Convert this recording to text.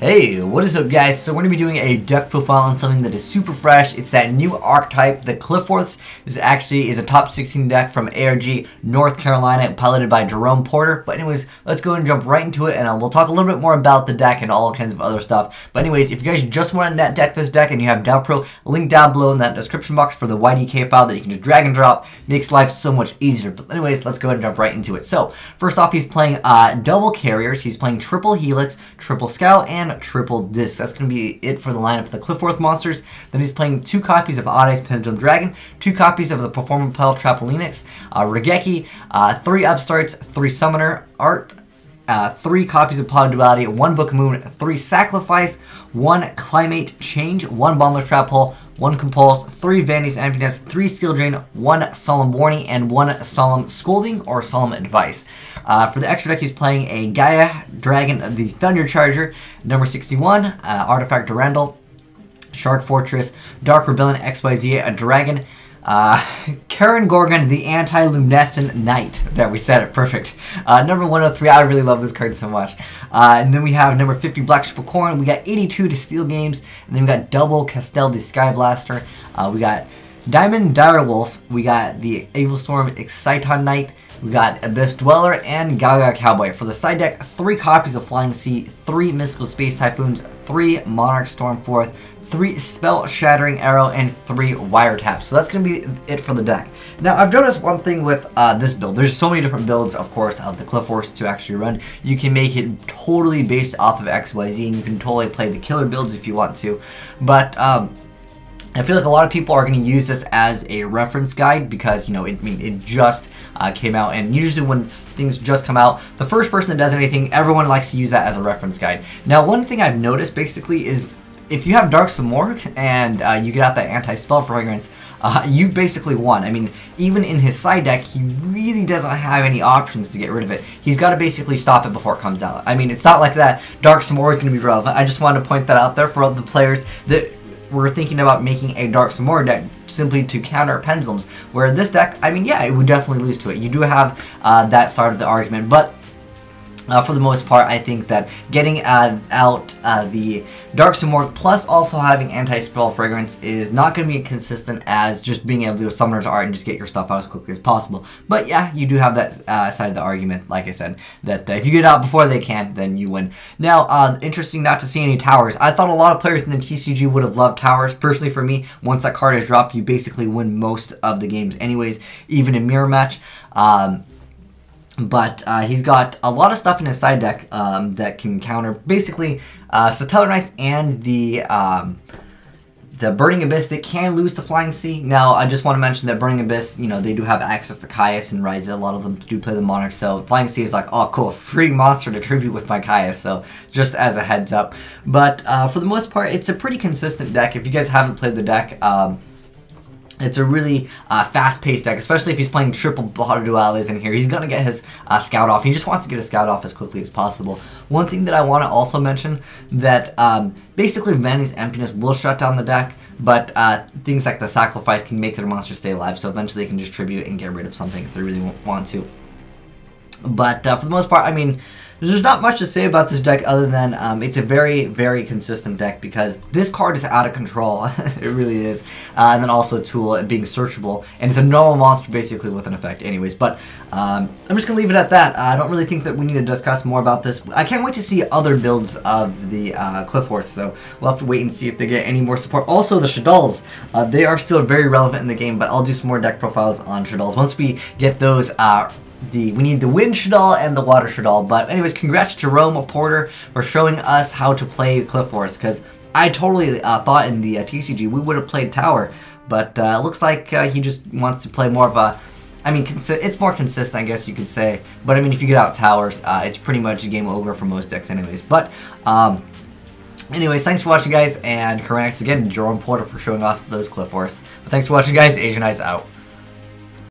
Hey, what is up guys? So we're going to be doing a deck profile on something that is super fresh. It's that new archetype, the Qliphort. This actually is a top 16 deck from ARG, North Carolina, piloted by Jerome Porter. But anyways, let's go and jump right into it, and we'll talk a little bit more about the deck and all kinds of other stuff. But anyways, if you guys just want to net deck this deck and you have DevPro, link down below in that description box for the YDK file that you can just drag and drop. Makes life so much easier. But anyways, let's go ahead and jump right into it. So first off, he's playing double carriers. He's playing triple helix, triple scout, and triple disc. That's going to be it for the lineup of the Qliphort monsters. Then he's playing 2 copies of Odd Eyes Pendulum Dragon, 2 copies of the Performance Pal Trapolinix, Regeki, 3 Upstarts, 3 Summoner Art, 3 copies of Pot of Duality, 1 Book of Moon, 3 Sacrifice, 1 Climate Change, 1 Bombless Trap Hole, 1 Compulse, 3 Vanity's Emptiness, 3 Skill Drain, 1 Solemn Warning, and 1 Solemn Scolding or Solemn Advice. For the extra deck, he's playing a Gaia Dragon, the Thunder Charger, number 61, Artifact Durandal, Shark Fortress, Dark Rebellion XYZ, a Dragon, Karen Gorgon, the Anti-Luminescent Knight. There, we said it, perfect. Number 103, I really love this card so much. And then we have number 50, Black Triple Corn. We got 82 to Steel Games. And then we got double Castel, the Sky Blaster. We got Diamond Direwolf. We got the Evil Storm Exciton Knight. We got Abyss Dweller and Gaga Cowboy. For the side deck, 3 copies of Flying Sea, 3 Mystical Space Typhoons, 3 Monarch Stormforth, 3 Spell Shattering Arrow, and 3 Wiretaps. So that's going to be it for the deck. Now, I've noticed one thing with this build. There's so many different builds, of course, of the Qliphort to actually run. You can make it totally based off of XYZ, and you can totally play the killer builds if you want to. But I feel like a lot of people are going to use this as a reference guide because, you know, it just came out, and usually when things just come out, the first person that does anything, everyone likes to use that as a reference guide. Now, one thing I've noticed basically is if you have Dark Samorg and you get out that anti-spell fragrance, you've basically won. I mean, even in his side deck, he really doesn't have any options to get rid of it. He's got to basically stop it before it comes out. I mean, it's not like that Dark Samorg is going to be relevant. I just wanted to point that out there for all the players that we're thinking about making a Dark Samorg deck simply to counter Pendulums, where this deck, I mean, yeah, it would definitely lose to it. You do have that side of the argument, but for the most part, I think that getting out the Dark Samorg plus also having Anti-Spell Fragrance is not going to be consistent as just being able to do a Summoner's Art and just get your stuff out as quickly as possible. But yeah, you do have that side of the argument, like I said, that if you get out before they can, then you win. Now, interesting not to see any towers. I thought a lot of players in the TCG would have loved towers. Personally, for me, once that card is dropped, you basically win most of the games anyways, even in Mirror Match. But he's got a lot of stuff in his side deck that can counter basically Satellar Knights and the Burning Abyss. They can lose to Flying Sea. Now, I just want to mention that Burning Abyss, you know, they do have access to Caius and Ryza. A lot of them do play the Monarch, so Flying Sea is like, oh, cool, free monster to tribute with my Caius, so just as a heads up. But for the most part, it's a pretty consistent deck. If you guys haven't played the deck, it's a really fast-paced deck, especially if he's playing triple Pot of Dualities in here. He's going to get his scout off. He just wants to get a scout off as quickly as possible. One thing that I want to also mention, that basically Vanity's Emptiness will shut down the deck, but things like the Sacrifice can make their monsters stay alive, so eventually they can just tribute and get rid of something if they really want to. But for the most part, I mean, there's not much to say about this deck other than it's a very, very consistent deck because this card is out of control. It really is. And then also Tool being searchable. And it's a normal monster basically with an effect anyways. But I'm just going to leave it at that. I don't really think that we need to discuss more about this. I can't wait to see other builds of the Qliphort, so we'll have to wait and see if they get any more support. Also, the Shaddolls, they are still very relevant in the game, but I'll do some more deck profiles on Shaddolls once we get those we need the Wind Shaddol and the Water Shaddol. But anyways, congrats to Jerome Porter for showing us how to play Qliphort, because I totally thought in the TCG we would have played Tower, but it looks like he just wants to play more of a, I mean, it's more consistent, I guess you could say, but I mean, if you get out Towers, it's pretty much game over for most decks anyways. But anyways, thanks for watching, guys, and congrats again to Jerome Porter for showing us those Qliphorts. But thanks for watching, guys. Asian Eyes out.